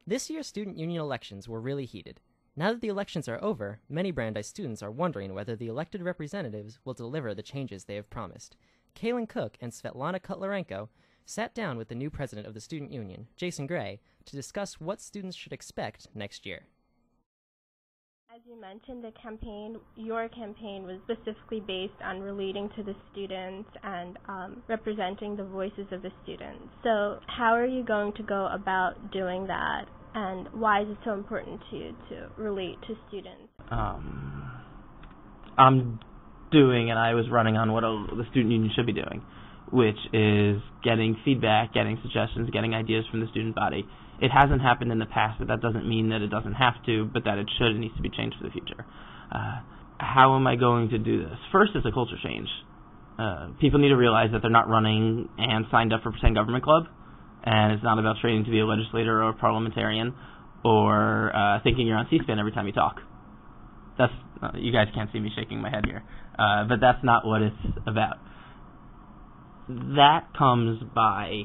This year's student union elections were really heated. Now that the elections are over, many Brandeis students are wondering whether the elected representatives will deliver the changes they have promised. Kaylin Cook and Svetlana Kotlarenko sat down with the new president of the student union, Jason Gray, to discuss what students should expect next year. As you mentioned, your campaign was specifically based on relating to the students and representing the voices of the students. So how are you going to go about doing that, and why is it so important to you to relate to students? I'm doing, and I was running on what the student union should be doing, which is getting feedback, getting suggestions, getting ideas from the student body. It hasn't happened in the past, but that doesn't mean that it doesn't have to, but that it should and needs to be changed for the future. How am I going to do this? First, it's a culture change. People need to realize that they're not running and signed up for Pretend Government Club, and it's not about training to be a legislator or a parliamentarian or thinking you're on C-SPAN every time you talk. That's you guys can't see me shaking my head here, but that's not what it's about. That comes by...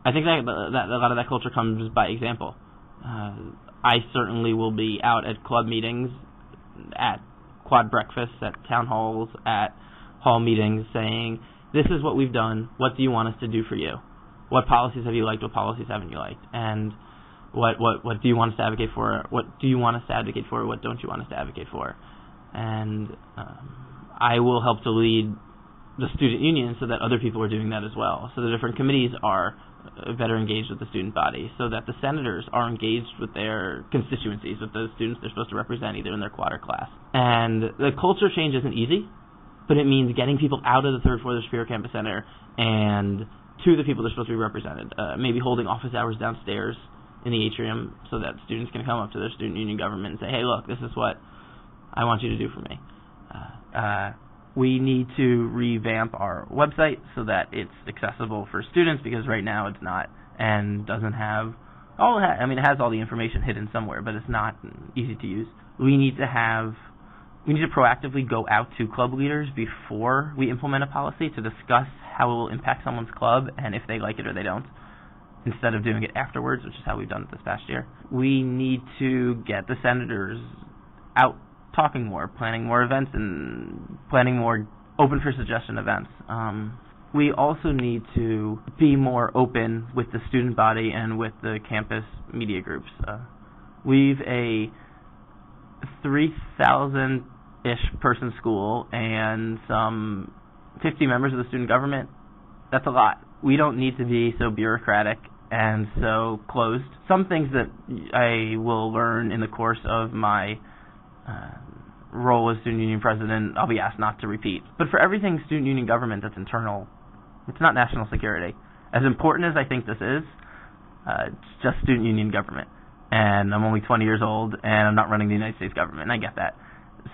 I think that a lot of that culture comes by example. I certainly will be out at club meetings, at quad breakfasts, at town halls, at hall meetings saying, this is what we've done, what do you want us to do for you? What policies have you liked, what policies haven't you liked? And what do you want us to advocate for? What do you want us to advocate for? What don't you want us to advocate for? And I will help to lead the student union so that other people are doing that as well. So the different committees are better engaged with the student body, so that the senators are engaged with their constituencies, with those students they're supposed to represent either in their quad or class. And the culture change isn't easy, but it means getting people out of the third floor of the Superior Campus Center and to the people they're supposed to be represented. Maybe holding office hours downstairs in the atrium so that students can come up to their student union government and say, hey, look, this is what I want you to do for me. We need to revamp our website so that it's accessible for students, because right now it's not and doesn't have it has all the information hidden somewhere, but it's not easy to use. We need to proactively go out to club leaders before we implement a policy to discuss how it will impact someone's club and if they like it or they don't, instead of doing it afterwards, which is how we've done it this past year. We need to get the senators out talking more, planning more events, and planning more open for suggestion events. We also need to be more open with the student body and with the campus media groups. We've a 3,000-ish person school and some 50 members of the student government. That's a lot. We don't need to be so bureaucratic and so closed. Some things that I will learn in the course of my role as student union president, I'll be asked not to repeat. But for everything student union government that's internal, it's not national security. As important as I think this is, it's just student union government. And I'm only 20 years old, and I'm not running the United States government, and I get that.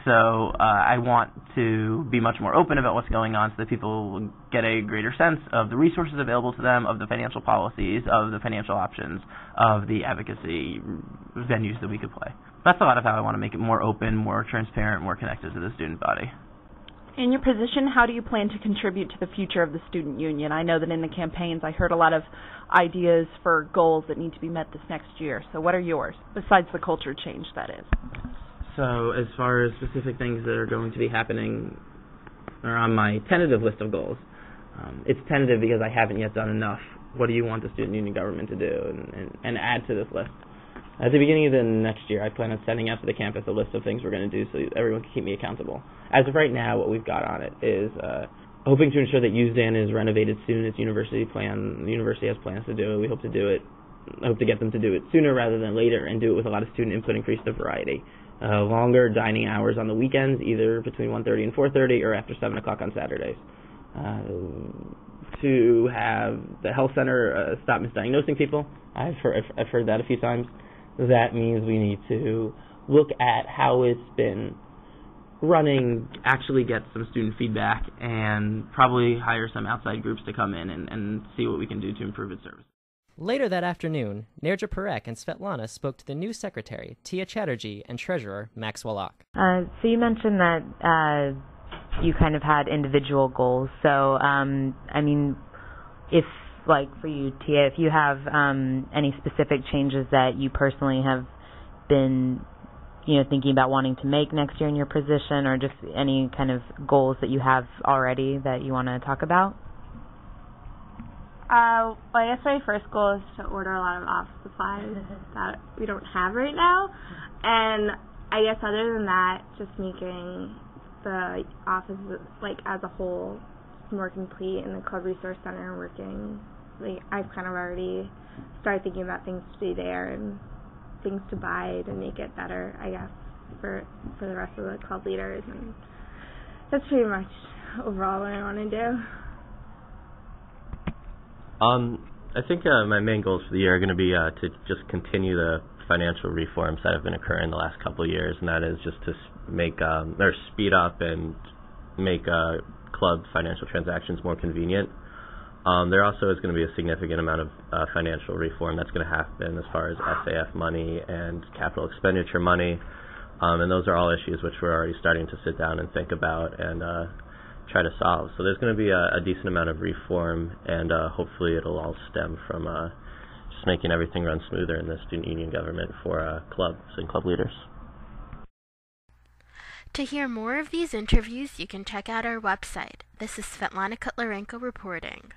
So I want to be much more open about what's going on so that people will get a greater sense of the resources available to them, of the financial policies, of the financial options, of the advocacy venues that we could play. That's a lot of how I want to make it more open, more transparent, more connected to the student body. In your position, how do you plan to contribute to the future of the student union? I know that in the campaigns I heard a lot of ideas for goals that need to be met this next year. So what are yours, besides the culture change, that is? So as far as specific things that are going to be happening are on my tentative list of goals. It's tentative because I haven't yet done enough. What do you want the student union government to do, and add to this list? At the beginning of the next year, I plan on sending out to the campus a list of things we're going to do so everyone can keep me accountable. As of right now, what we've got on it is hoping to ensure that USDAN is renovated soon. The university has plans to do it. We hope to do it. I hope to get them to do it sooner rather than later and do it with a lot of student input, increase the variety. Longer dining hours on the weekends, either between 1:30 and 4:30 or after 7 o'clock on Saturdays. To have the health center stop misdiagnosing people. I've heard that a few times. That means we need to look at how it's been running, actually get some student feedback, and probably hire some outside groups to come in and see what we can do to improve its service. Later that afternoon, Nerja Parek and Svetlana spoke to the new secretary, Tia Chatterjee, and treasurer, Max Wallach. So you mentioned that you kind of had individual goals. So, if like for you, Tia, if you have any specific changes that you personally have been, thinking about wanting to make next year in your position, or just any kind of goals that you have already that you want to talk about? Well, I guess my first goal is to order a lot of office supplies that we don't have right now. And I guess other than that, just making the office, like, as a whole more complete, and the Club Resource Center working. Like, I've kind of already started thinking about things to do there and things to buy to make it better, I guess, for the rest of the club leaders. And that's pretty much overall what I want to do. I think my main goals for the year are going to be to just continue the financial reforms that have been occurring the last couple of years, and that is just to make or speed up and make club financial transactions more convenient. There also is going to be a significant amount of financial reform that's going to happen as far as SAF money and capital expenditure money, and those are all issues which we're already starting to sit down and think about and try to solve. So there's going to be a decent amount of reform, and hopefully it'll all stem from just making everything run smoother in the student union government for clubs and club leaders. To hear more of these interviews, you can check out our website. This is Svetlana Kotlarenko reporting.